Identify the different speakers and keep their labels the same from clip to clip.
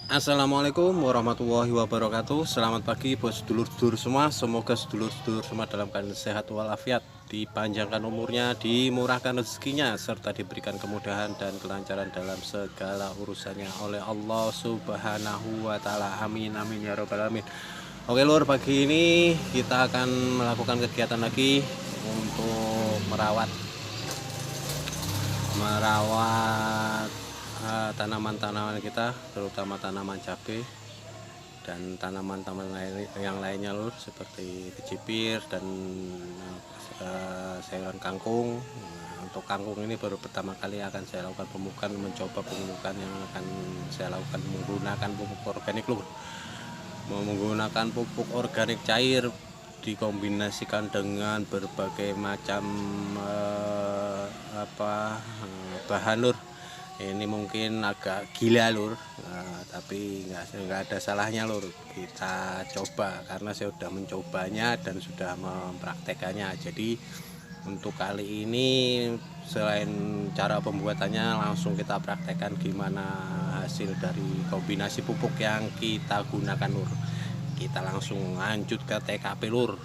Speaker 1: Assalamualaikum warahmatullahi wabarakatuh. Selamat pagi buat sedulur-sedulur semua. Semoga sedulur-sedulur semua dalam keadaan sehat walafiat, dipanjangkan umurnya, dimurahkan rezekinya, serta diberikan kemudahan dan kelancaran dalam segala urusannya oleh Allah Subhanahu wa taala. Amin amin ya rabbal alamin. Oke lur, pagi ini kita akan melakukan kegiatan lagi untuk merawat tanaman-tanaman kita, terutama tanaman cabai dan tanaman-tanaman yang lainnya lur, seperti kecipir dan sayuran kangkung. Untuk kangkung ini baru pertama kali akan saya lakukan pemupukan, mencoba pemupukan yang akan saya lakukan menggunakan pupuk organik lur, menggunakan pupuk organik cair dikombinasikan dengan berbagai macam bahan lur. Ini mungkin agak gila lur, tapi nggak ada salahnya lur, kita coba karena saya sudah mencobanya dan sudah mempraktekannya. Jadi untuk kali ini selain cara pembuatannya, langsung kita praktekkan gimana hasil dari kombinasi pupuk yang kita gunakan lur. Kita langsung lanjut ke TKP lur.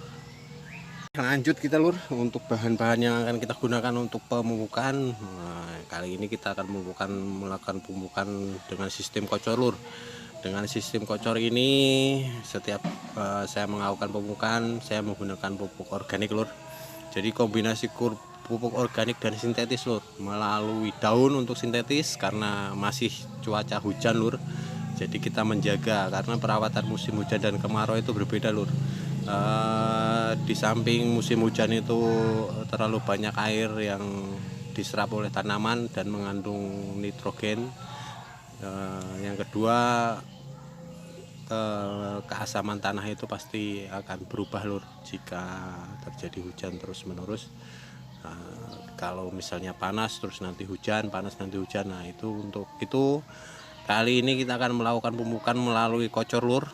Speaker 1: Lanjut kita lur, untuk bahan-bahan yang akan kita gunakan untuk pemupukan. Kali ini kita akan melakukan pemupukan dengan sistem kocor lur. Dengan sistem kocor ini, setiap saya melakukan pemupukan, saya menggunakan pupuk organik lur. Jadi kombinasi pupuk organik dan sintetis lur, melalui daun untuk sintetis karena masih cuaca hujan lur. Jadi kita menjaga, karena perawatan musim hujan dan kemarau itu berbeda lur. Di samping musim hujan itu terlalu banyak air yang diserap oleh tanaman dan mengandung nitrogen. Yang kedua, keasaman tanah itu pasti akan berubah lur jika terjadi hujan terus menerus. Kalau misalnya panas terus nanti hujan, panas nanti hujan. Nah itu, untuk itu kali ini kita akan melakukan pemupukan melalui kocor lur,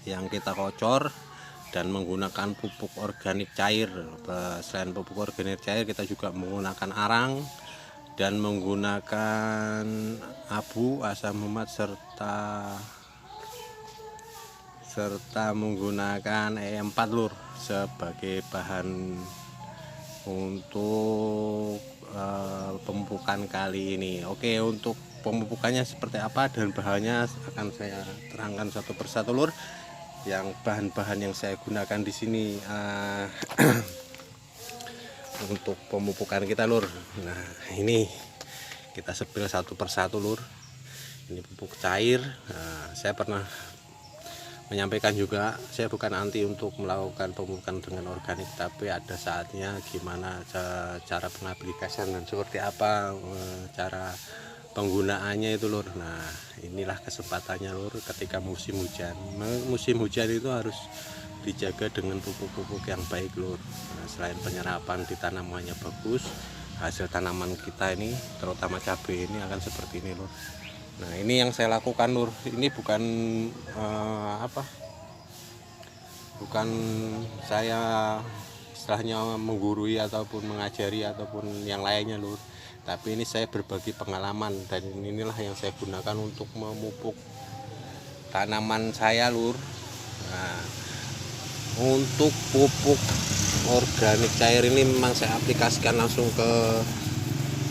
Speaker 1: yang kita kocor dan menggunakan pupuk organik cair. Selain pupuk organik cair, kita juga menggunakan arang dan menggunakan abu, asam umat, serta menggunakan E4 lur sebagai bahan untuk pemupukan kali ini. Oke, untuk pemupukannya seperti apa dan bahannya akan saya terangkan satu persatu lur. Yang bahan-bahan yang saya gunakan di sini untuk pemupukan kita lur. Nah ini kita sepil satu persatu lur. Ini pupuk cair. Saya pernah menyampaikan juga, saya bukan anti untuk melakukan pemupukan dengan organik, tapi ada saatnya gimana cara pengaplikasian dan seperti apa cara penggunaannya itu lur. Nah inilah kesempatannya lur, ketika musim hujan. Musim hujan itu harus dijaga dengan pupuk-pupuk yang baik lur. Nah, selain penyerapan di tanamannya bagus, hasil tanaman kita ini terutama cabai ini akan seperti ini lur. Nah ini yang saya lakukan lur. Ini bukan bukan saya istilahnya menggurui ataupun mengajari ataupun yang lainnya lur, tapi ini saya berbagi pengalaman dan inilah yang saya gunakan untuk memupuk tanaman saya lur. Nah, untuk pupuk organik cair ini memang saya aplikasikan langsung ke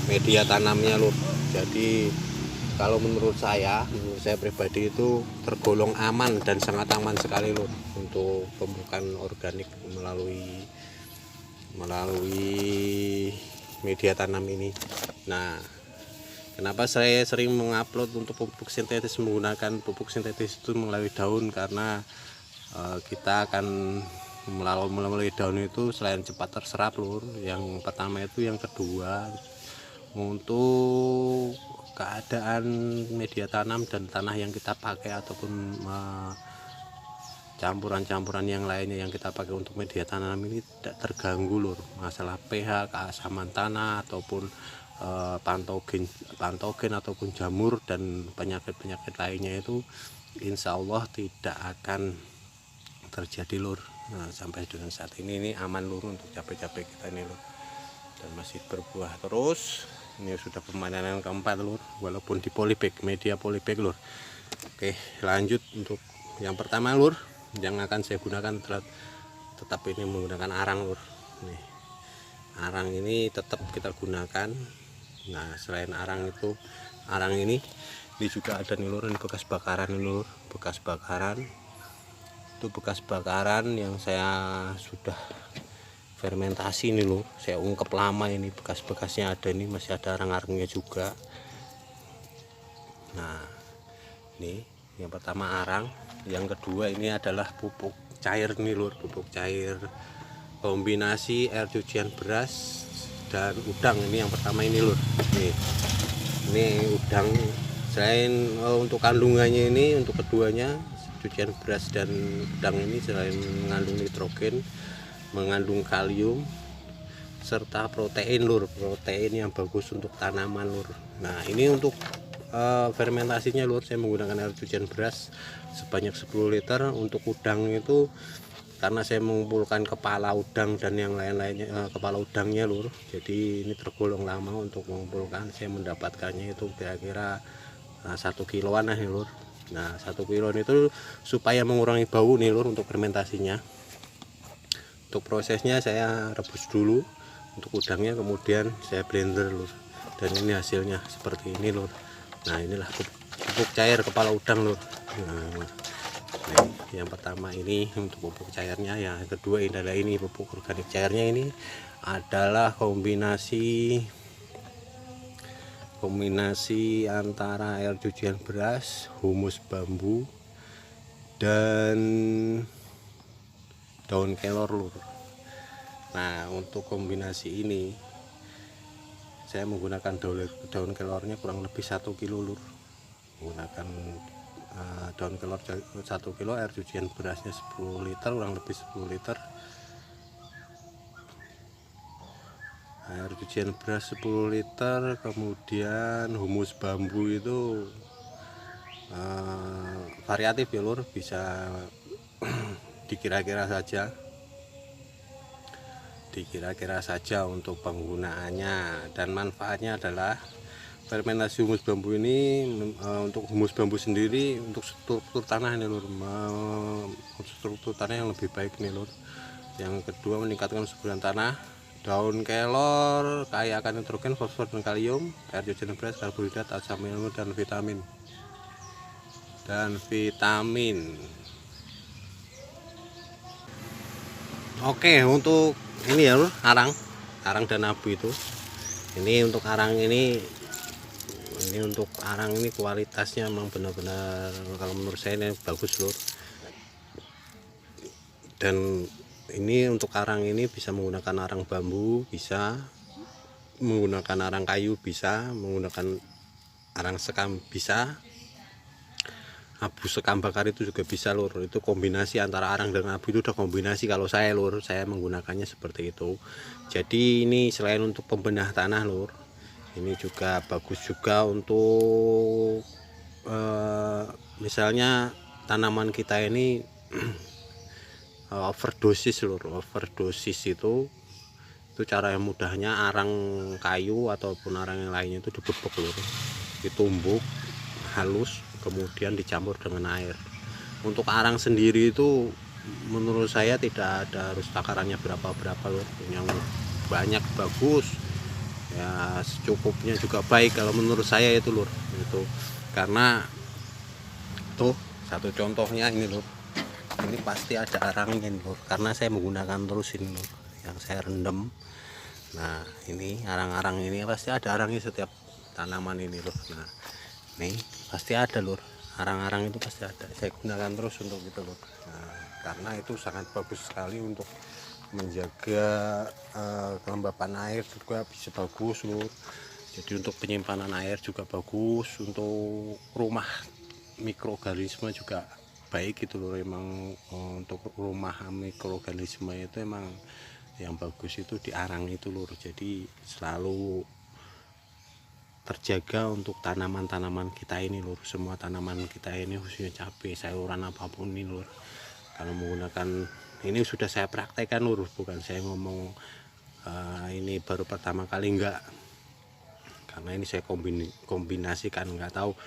Speaker 1: media tanamnya lur. Jadi kalau menurut saya pribadi itu tergolong aman dan sangat aman sekali lur untuk pemupukan organik melalui media tanam ini. Nah kenapa saya sering mengupload untuk pupuk sintetis, menggunakan pupuk sintetis itu melalui daun, karena kita akan melalui daun itu selain cepat terserap lur, yang pertama itu, yang kedua untuk keadaan media tanam dan tanah yang kita pakai ataupun campuran-campuran yang lainnya yang kita pakai untuk media tanam ini tidak terganggu lur. Masalah pH, keasaman tanah ataupun pantogen ataupun jamur dan penyakit-penyakit lainnya itu insya Allah tidak akan terjadi lur. Nah, sampai dengan saat ini aman lur untuk cabai-cabai kita ini lur, dan masih berbuah terus. Ini sudah pemanenan keempat lur, walaupun di polybag, media polybag lur. Oke, lanjut untuk yang pertama lur, yang akan saya gunakan tetap ini menggunakan arang lur. Nih, arang ini tetap kita gunakan. Nah, selain arang ini juga ada nih lur, ini bekas bakaran nih lur, bekas bakaran. Itu bekas bakaran yang saya sudah fermentasi nih lur, saya ungkep lama ini, bekas-bekasnya ada, ini masih ada arang-arangnya juga. Nah, ini yang pertama arang, yang kedua ini adalah pupuk cair nih lur, pupuk cair kombinasi air cucian beras dan udang. Ini yang pertama ini lur, ini udang. Selain untuk kandungannya ini, untuk keduanya cucian beras dan udang ini selain mengandung nitrogen, mengandung kalium serta protein lur, protein yang bagus untuk tanaman lur. Nah, ini untuk fermentasinya lur, saya menggunakan air cucian beras sebanyak 10 liter. Untuk udang itu karena saya mengumpulkan kepala udang dan yang lain-lainnya, kepala udangnya lur, jadi ini tergolong lama untuk mengumpulkan. Saya mendapatkannya itu kira-kira 1 kiloan lah nih lur. Nah, 1 kilo itu supaya mengurangi bau nih lur untuk fermentasinya. Untuk prosesnya saya rebus dulu untuk udangnya, kemudian saya blender lur, dan ini hasilnya seperti ini lur. Nah, inilah pupuk cair kepala udang lur. Nah, yang pertama ini untuk pupuk cairnya, yang kedua ini adalah ini pupuk organik cairnya. Ini adalah kombinasi antara air cucian beras, humus bambu, dan daun kelor lur. Nah, untuk kombinasi ini saya menggunakan daun kelornya kurang lebih 1 kilo lur, menggunakan daun kelor 1 kilo, air cucian berasnya 10 liter, kurang lebih 10 liter, air cucian beras 10 liter, kemudian humus bambu itu variatif ya lur, bisa dikira-kira saja untuk penggunaannya. Dan manfaatnya adalah fermentasi humus bambu ini, untuk humus bambu sendiri untuk struktur tanah nih lur, struktur tanah yang lebih baik nih lur. Yang kedua, meningkatkan subsuran tanah. Daun kelor kaya akan nitrogen, fosfor dan kalium. Air cucian beras karbohidrat, asam amino dan vitamin. Oke, untuk ini ya lur, arang dan abu itu. Ini untuk arang ini untuk arang ini kualitasnya memang benar-benar, kalau menurut saya ini bagus lur. Dan ini untuk arang ini bisa menggunakan arang bambu, bisa menggunakan arang kayu, bisa menggunakan arang sekam, bisa abu sekam bakar itu juga bisa lur. Itu kombinasi antara arang dan abu, itu udah kombinasi kalau saya lur, saya menggunakannya seperti itu. Jadi ini selain untuk pembenah tanah lur, ini juga bagus juga untuk misalnya tanaman kita ini overdosis lur. Overdosis itu cara yang mudahnya arang kayu ataupun arang yang lainnya itu dibebek lur, ditumbuk halus, kemudian dicampur dengan air. Untuk arang sendiri itu menurut saya tidak ada harus takarannya berapa lur, yang banyak bagus ya, secukupnya juga baik kalau menurut saya itu lur. Itu karena tuh satu contohnya ini lur, ini pasti ada arangnya nih lur, karena saya menggunakan terus ini lur, yang saya rendam. Nah, ini arang-arang ini pasti ada arangnya setiap tanaman ini lur. Nah, ini pasti ada lur, arang-arang itu pasti ada, saya gunakan terus untuk itu lur. Nah, karena itu sangat bagus sekali untuk menjaga kelembapan air juga bisa bagus lur. Jadi untuk penyimpanan air juga bagus, untuk rumah mikroorganisme juga baik gitu lur. Emang untuk rumah mikroorganisme itu emang yang bagus itu di arang itu lur. Jadi selalu terjaga untuk tanaman-tanaman kita ini lur. Semua tanaman kita ini khususnya cabai, sayuran apapun ini lur, kalau menggunakan ini sudah saya praktekkan lur, bukan saya ngomong ini baru pertama kali, enggak, karena ini saya kombinasikan. Enggak tahu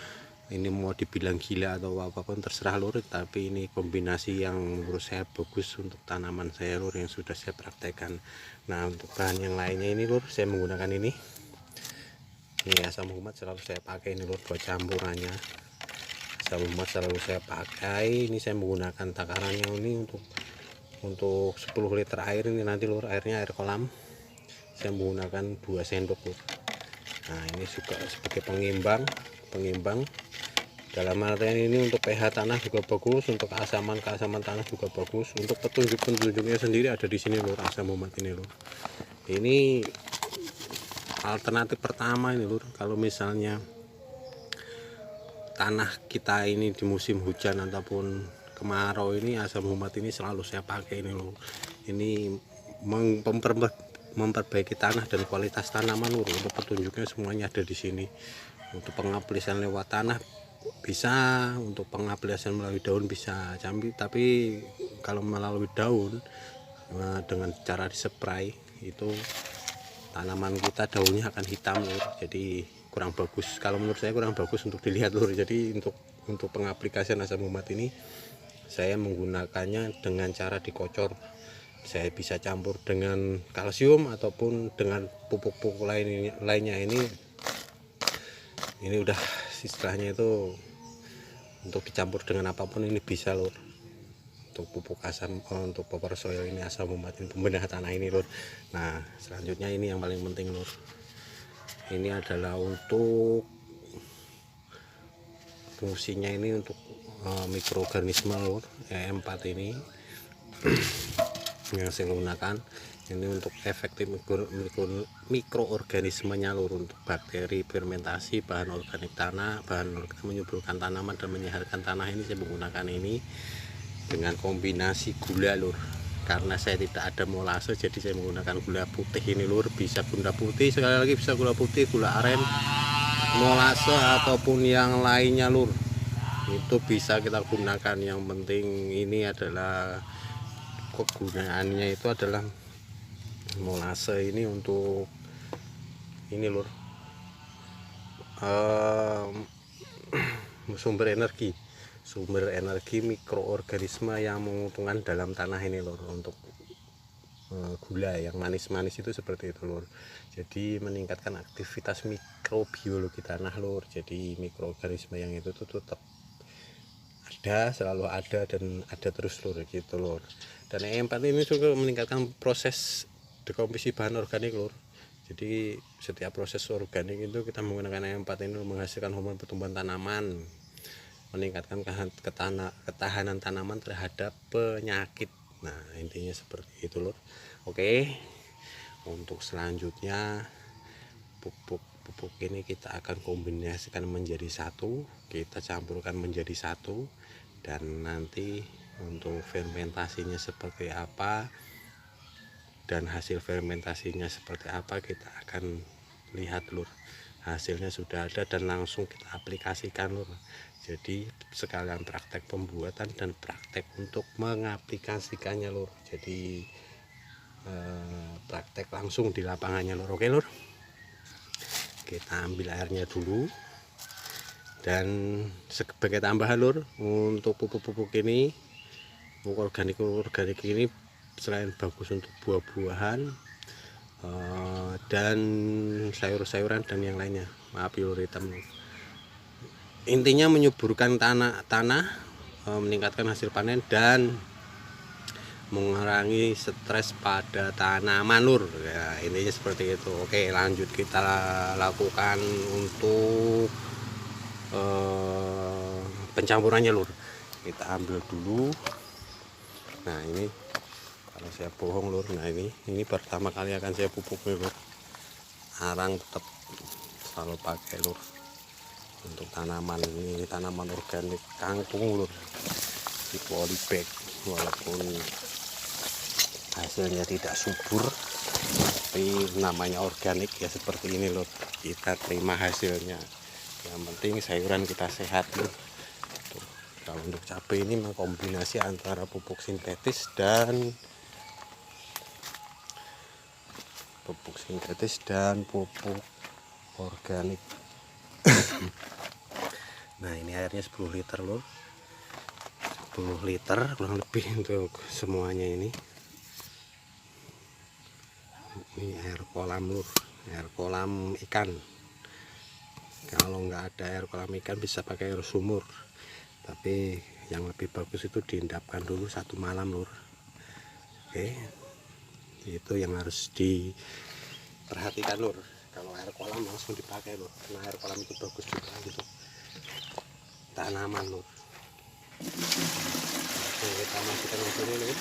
Speaker 1: ini mau dibilang gila atau apapun terserah lur, tapi ini kombinasi yang menurut saya bagus untuk tanaman saya lur, yang sudah saya praktekkan. Nah untuk bahan yang lainnya ini lur, saya menggunakan ini asam umat selalu saya pakai ini lur, buat campurannya. Asam umat selalu saya pakai, ini saya menggunakan takarannya ini untuk 10 liter air ini nanti lur, airnya air kolam, saya menggunakan 2 sendok lur. Nah ini juga sebagai pengimbang dalam artian ini untuk pH tanah juga bagus, untuk keasaman tanah juga bagus, untuk petunjuknya sendiri ada di sini lur, asam umat ini lur. Ini alternatif pertama ini lur, kalau misalnya tanah kita ini di musim hujan ataupun kemarau, ini asam umat ini selalu saya pakai ini lur. Ini memperbaiki tanah dan kualitas tanaman lur. Untuk petunjuknya semuanya ada di sini. Untuk pengaplisan lewat tanah bisa, untuk pengaplisan melalui daun bisa, tapi kalau melalui daun dengan cara dispray itu tanaman kita daunnya akan hitam lur, jadi kurang bagus. Kalau menurut saya kurang bagus untuk dilihat lur. Jadi untuk pengaplikasian asam umat ini saya menggunakannya dengan cara dikocor. Saya bisa campur dengan kalsium ataupun dengan pupuk-pupuk lainnya. Ini udah istilahnya itu untuk dicampur dengan apapun ini bisa lur. Untuk pupuk untuk popor soil ini asam umat ini, pembedah tanah ini lur. Nah selanjutnya ini yang paling penting lur, ini adalah untuk fungsinya ini untuk mikroorganisme lur, E4 ini yang saya gunakan ini untuk efektif mikroorganismenya lur, untuk bakteri, fermentasi, bahan organik tanah, bahan menyuburkan tanaman dan menyehatkan tanah. Ini saya menggunakan ini dengan kombinasi gula lur, karena saya tidak ada molase jadi saya menggunakan gula putih ini lur. Bisa gula putih, sekali lagi bisa gula putih, gula aren, molase ataupun yang lainnya lur, itu bisa kita gunakan. Yang penting ini adalah kegunaannya itu adalah molase ini untuk ini lur, sumber energi mikroorganisme yang menguntungkan dalam tanah ini lur. Untuk gula yang manis-manis itu seperti itu lur, jadi meningkatkan aktivitas mikrobiologi tanah lur. Jadi mikroorganisme yang itu tuh tetap ada, selalu ada dan ada terus lur, gitu lur. Dan E4 ini juga meningkatkan proses dekomposisi bahan organik lur. Jadi setiap proses organik itu kita menggunakan E4 ini menghasilkan hormon pertumbuhan tanaman, meningkatkan ketahanan tanaman terhadap penyakit. Nah intinya seperti itu lur. Oke, untuk selanjutnya pupuk ini kita akan kombinasikan menjadi satu, kita campurkan menjadi satu, dan nanti untuk fermentasinya seperti apa dan hasil fermentasinya seperti apa kita akan lihat lur. Hasilnya sudah ada dan langsung kita aplikasikan lur. Jadi sekalian praktek pembuatan dan praktek untuk mengaplikasikannya lur. Jadi praktek langsung di lapangannya lur. Oke lur, kita ambil airnya dulu. Dan sebagai tambahan lur, untuk pupuk-pupuk ini, pupuk organik ini selain bagus untuk buah-buahan dan sayur-sayuran dan yang lainnya, maaf lur hitam, intinya menyuburkan tanah, meningkatkan hasil panen dan mengurangi stres pada tanaman lur. Ya intinya seperti itu. Oke lanjut kita lakukan untuk pencampurannya lur. Kita ambil dulu. Nah ini kalau saya bohong lur, nah ini pertama kali akan saya pupuk nih lur. Arang tetap selalu pakai lur untuk tanaman ini, tanaman organik kangkung lur, di polybag. Walaupun hasilnya tidak subur, tapi namanya organik ya seperti ini lur, kita terima hasilnya. Yang penting sayuran kita sehat lur. Kalau untuk cabai ini mengkombinasi antara pupuk sintetis dan pupuk organik. Nah ini airnya 10 liter lur, 10 liter kurang lebih untuk semuanya ini air kolam lur, air kolam ikan. Kalau nggak ada air kolam ikan bisa pakai air sumur, tapi yang lebih bagus itu diendapkan dulu 1 malam lur. Oke, itu yang harus diperhatikan lur. Kalau air kolam langsung dipakai lur, karena air kolam itu bagus juga gitu tanaman lur. Oke, kita masukkan ke sini lur.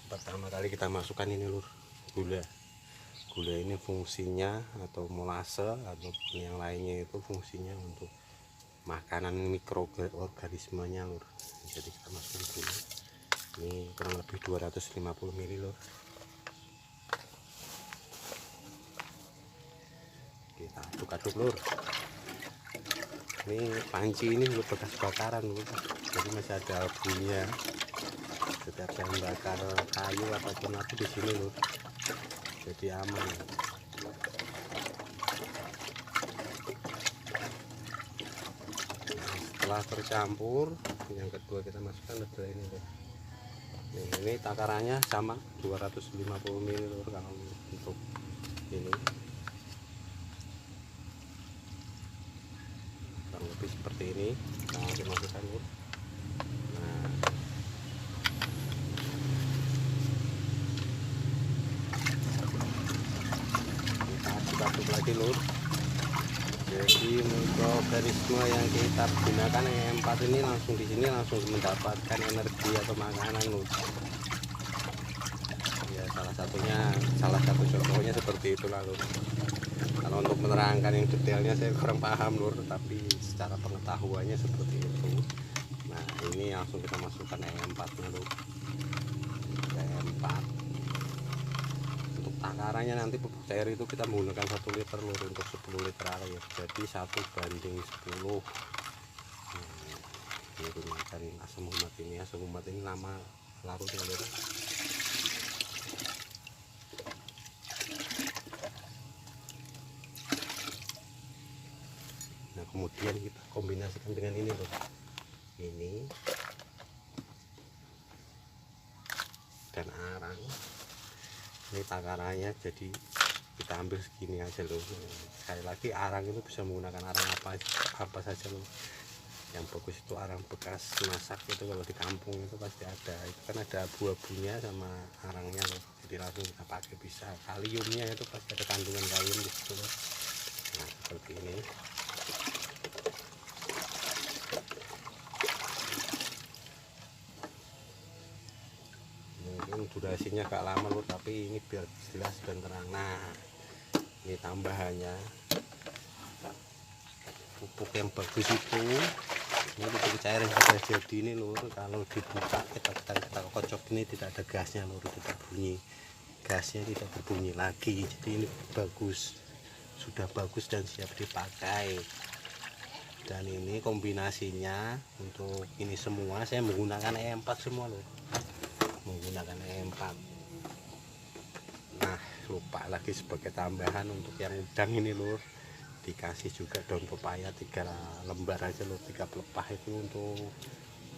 Speaker 1: Pertama kali kita masukkan ini lur, gula. Gula ini fungsinya atau molase atau yang lainnya itu fungsinya untuk makanan mikroorganismenya lur. Jadi kita masukkan gula. Ini kurang lebih 250 ml lur. Kita aduk-aduk lur. Ini panci ini bekas bakaran lur, jadi masih ada abunya. Setiap saya membakar kayu ataupun apa di sini lur, jadi aman. Nah, setelah tercampur, yang kedua kita masukkan adalah ini lur. Ini takarannya sama 250 ml lur kalau untuk ini. Kurang lebih seperti ini kita masukkan lur. Nah, kita aduk-aduk lagi lur. Jadi mikroorganisme yang kita gunakan E4 ini langsung di sini langsung mendapatkan energi atau makanan lur. Ya salah satu contohnya seperti itulah lur. Kalau untuk menerangkan yang detailnya saya kurang paham lur, tapi secara pengetahuannya seperti itu. Nah ini langsung kita masukkan E4 nya lur. E4 untuk takarannya nanti pupuk cair itu kita menggunakan 1 liter lur untuk 10 liter air, jadi 1:10. Ini gunakan asam umat ini. Asam umat ini lama larutnya lur. Nah kemudian kita kombinasikan dengan ini loh, ini dan arang. Ini takarannya jadi kita ambil segini aja loh. Sekali lagi arang itu bisa menggunakan arang apa saja loh. Yang bagus itu arang bekas masak, itu kalau di kampung itu pasti ada, itu kan ada abu-abunya sama arangnya loh, jadi langsung kita pakai. Bisa kaliumnya itu pasti ada kandungan kalium di situ loh. Nah seperti ini. Mungkin durasinya agak lama lur, tapi ini biar jelas dan terang. Nah ini tambahannya pupuk yang bagus itu, ini pupuk cair yang sudah jadi ini lur. Kalau dibuka kita kocok ini tidak ada gasnya lur, tidak bunyi, gasnya tidak berbunyi lagi. Jadi ini bagus, sudah bagus dan siap dipakai. Dan ini kombinasinya untuk ini semua saya menggunakan E4 semua loh, menggunakan E4. Nah lupa lagi sebagai tambahan untuk yang udang ini lur, dikasih juga daun pepaya 3 lembar aja lur, 3 pelepah itu untuk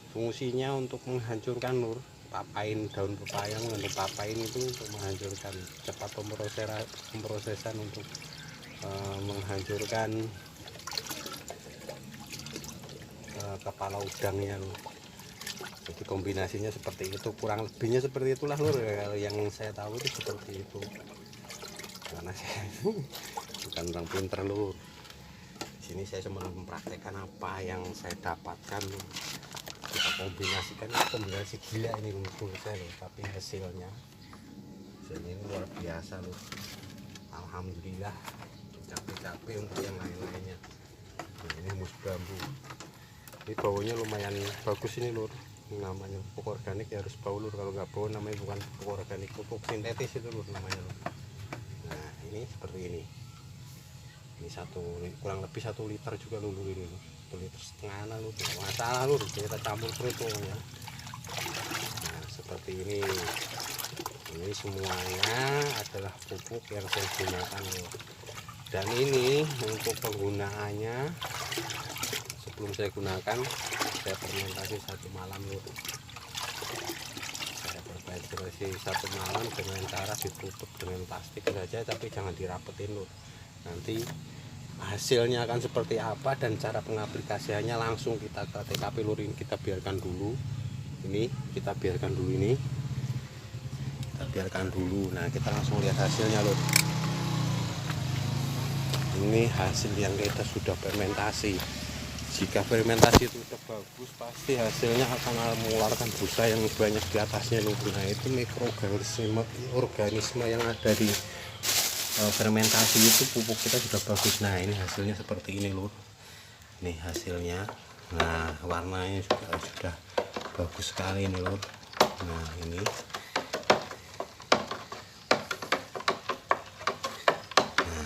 Speaker 1: fungsinya untuk menghancurkan lur. Papain daun pepaya mengandung papain itu untuk menghancurkan, cepat pemrosesan untuk menghancurkan kepala udangnya lur. Jadi kombinasinya seperti itu, kurang lebihnya seperti itulah lur. Yang saya tahu itu seperti itu, karena saya bukan orang pinter lur. Di sini saya cuma mempraktekkan apa yang saya dapatkan lur. Kita kombinasikan, kombinasi gila ini menurut saya lur, tapi hasilnya ini luar biasa lur. Alhamdulillah, capek-capek untuk yang lain-lainnya. Nah, ini mus bambu, ini baunya lumayan bagus ini lur. Namanya pupuk organik ya harus bau lur, kalau nggak bau namanya bukan pupuk organik, pupuk sintetis itu lur namanya lur. Nah ini seperti ini kurang lebih 1 liter juga lur ini lur, 1,5 liter lur, masalah lur, kita campur terus ya. Nah seperti ini semuanya adalah pupuk yang saya gunakan lur. Dan ini untuk penggunaannya, sebelum saya gunakan, saya fermentasi 1 malam lur. Saya fermentasi 1 malam dengan cara ditutup dengan plastik saja, tapi jangan dirapetin lur. Nanti hasilnya akan seperti apa dan cara pengaplikasiannya langsung kita ke TKP lur. Ini kita biarkan dulu. Kita biarkan dulu. Nah, kita langsung lihat hasilnya lur. Ini hasil yang kita sudah fermentasi. Jika fermentasi itu sudah bagus, pasti hasilnya akan mengeluarkan busa yang banyak di atasnya lur. Nah, itu mikroorganisme yang ada di fermentasi itu, pupuk kita sudah bagus. Nah, ini hasilnya seperti ini lur. Ini hasilnya. Nah, warnanya juga sudah bagus sekali ini lur. Nah, ini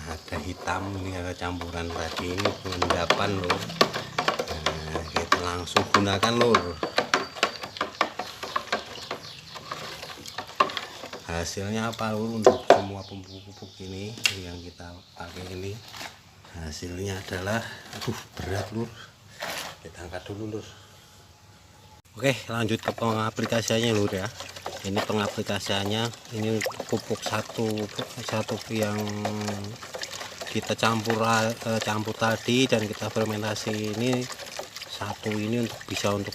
Speaker 1: ada hitam, ini ada campuran tadi, ini pengendapan lur. Nah, kita langsung gunakan lur. Hasilnya apa lur? Untuk semua pupuk ini yang kita pakai ini, hasilnya adalah berat lur. Kita angkat dulu lur. Oke, lanjut ke pengaplikasiannya lur ya. Ini pengaplikasiannya, ini pupuk satu yang kita campur tadi dan kita fermentasi ini satu ini bisa untuk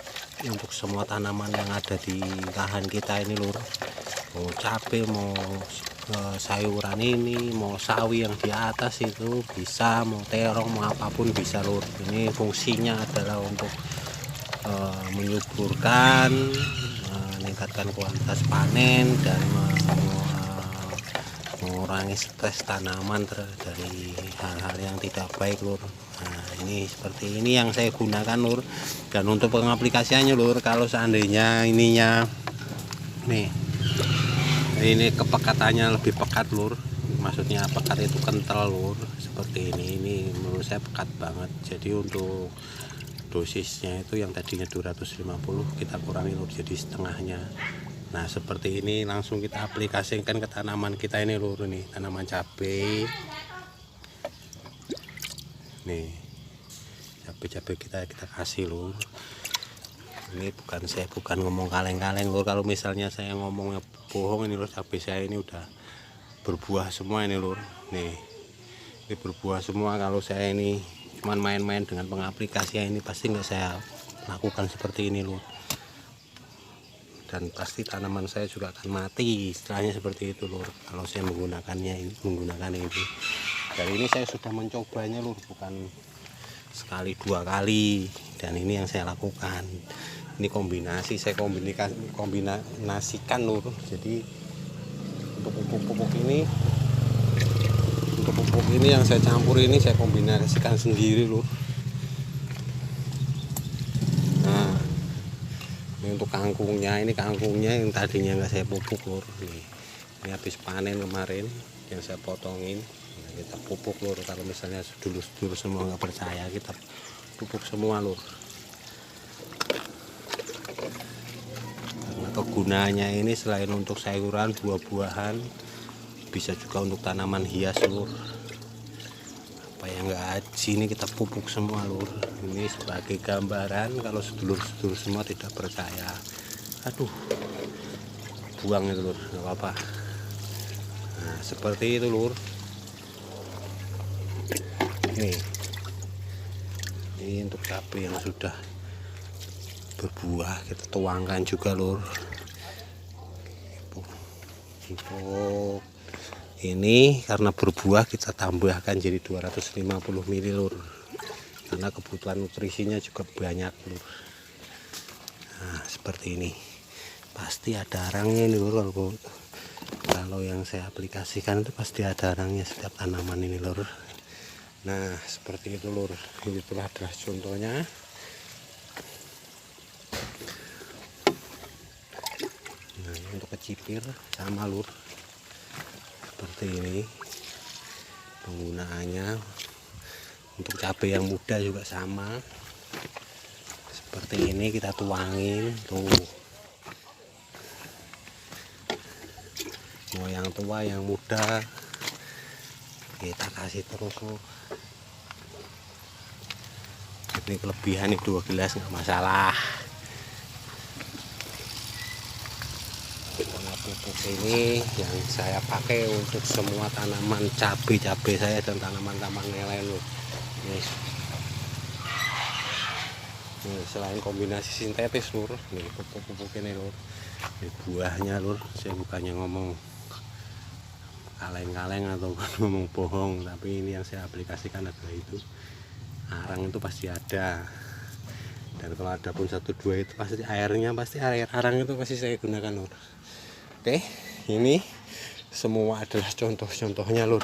Speaker 1: semua tanaman yang ada di lahan kita ini lur. Mau cabai, mau sayuran ini, mau sawi yang di atas itu bisa, mau terong, mau apapun bisa lur. Ini fungsinya adalah untuk menyuburkan, meningkatkan kualitas panen dan mengurangi stres tanaman dari hal-hal yang tidak baik lur. Nah, ini seperti ini yang saya gunakan lur. Dan untuk pengaplikasiannya lur, kalau seandainya ininya nih, ini kepekatannya lebih pekat lur, maksudnya pekat itu kental lur, seperti ini menurut saya pekat banget. Jadi untuk dosisnya itu yang tadinya 250 kita kurangi lur jadi setengahnya. Nah, seperti ini langsung kita aplikasikan ke tanaman kita ini lur. Nih tanaman cabai, nih cabai kita kasih lur. Ini saya bukan ngomong kaleng-kaleng lur. Kalau misalnya saya ngomongnya bohong, ini lur, cabai saya ini udah berbuah semua ini lur. Nih, ini berbuah semua. Kalau saya ini cuman main-main dengan pengaplikasian ini, pasti nggak saya lakukan seperti ini lur. Dan pasti tanaman saya juga akan mati istilahnya seperti itu lur, kalau saya menggunakan ini. Dan ini saya sudah mencobanya lur, bukan sekali 2 kali, dan ini yang saya lakukan. Ini kombinasi, saya kombinasikan lur. Jadi untuk pupuk ini yang saya campur ini saya kombinasikan sendiri lur. Nah, ini untuk kangkungnya, yang tadinya nggak saya pupuk lur. Ini habis panen kemarin yang saya potongin. Nah, kita pupuk lur. Kalau misalnya sedulur semua nggak percaya, kita pupuk semua lur. Karena kegunaannya ini selain untuk sayuran, buah-buahan, bisa juga untuk tanaman hias lur. Apa yang nggak haji ini kita pupuk semua lur. Ini sebagai gambaran, kalau sedulur-sedulur semua tidak percaya, aduh, buang itu lur, nggak apa-apa. Nah, seperti itu lur. Ini untuk cabai yang sudah berbuah kita tuangkan juga lur. Untuk ini karena berbuah kita tambahkan jadi 250 ml lur, karena kebutuhan nutrisinya juga banyak lur. Nah, seperti ini pasti ada arangnya ini lur. Kalau yang saya aplikasikan itu pasti ada arangnya setiap tanaman ini lur. Nah, seperti itu lur. Itulah adalah contohnya. Nah, untuk kecipir sama lur, seperti ini penggunaannya. Untuk cabai yang muda juga sama, seperti ini kita tuangin tuh. Mau yang tua, yang muda, kita kasih terus lur. Ini kelebihan nih 2 gelas nggak masalah. Karena pupuk ini yang saya pakai untuk semua tanaman cabai saya dan tanaman-tanaman yang lain lur. Nih, selain kombinasi sintetis lur, nih pupuk ini lur, ini buahnya lur. Saya bukannya ngomong kaleng-kaleng atau ngomong bohong, tapi ini yang saya aplikasikan adalah itu. Arang itu pasti ada, dan kalau ada pun 1-2 itu pasti airnya, pasti air arang itu pasti saya gunakan lur. Oke, ini semua adalah contoh-contohnya lur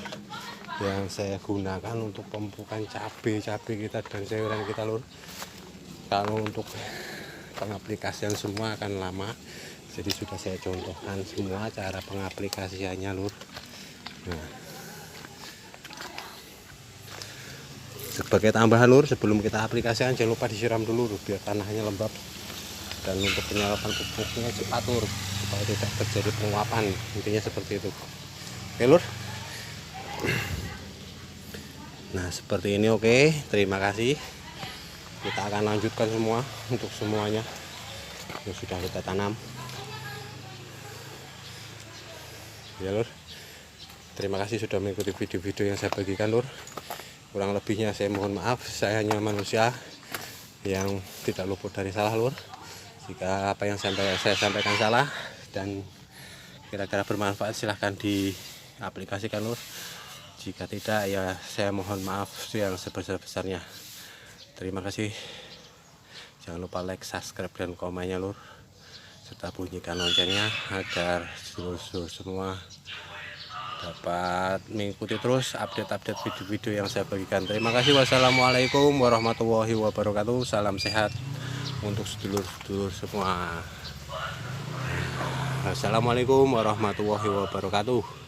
Speaker 1: yang saya gunakan untuk pemupukan cabai kita dan sayuran kita lur. Kalau untuk pengaplikasian semua akan lama, jadi sudah saya contohkan semua cara pengaplikasiannya lur. Nah, sebagai tambahan lur, sebelum kita aplikasikan jangan lupa disiram dulu lur, biar tanahnya lembab, dan untuk penyerapan pupuknya cepat lur, supaya tidak terjadi penguapan, intinya seperti itu. Oke lur, nah seperti ini. Oke, terima kasih. Kita akan lanjutkan semua untuk semuanya yang sudah kita tanam ya lur. Terima kasih sudah mengikuti video-video yang saya bagikan lur. Kurang lebihnya saya mohon maaf, saya hanya manusia yang tidak luput dari salah lur. Jika apa yang saya sampaikan salah dan kira-kira bermanfaat, silahkan diaplikasikan lur. Jika tidak, ya saya mohon maaf yang sebesar-besarnya. Terima kasih. Jangan lupa like, subscribe, dan komennya lur, serta bunyikan loncengnya agar seluruh semua dapat mengikuti terus update-update video-video yang saya bagikan. Terima kasih. Wassalamualaikum warahmatullahi wabarakatuh. Salam sehat untuk sedulur-sedulur semua. Wassalamualaikum warahmatullahi wabarakatuh.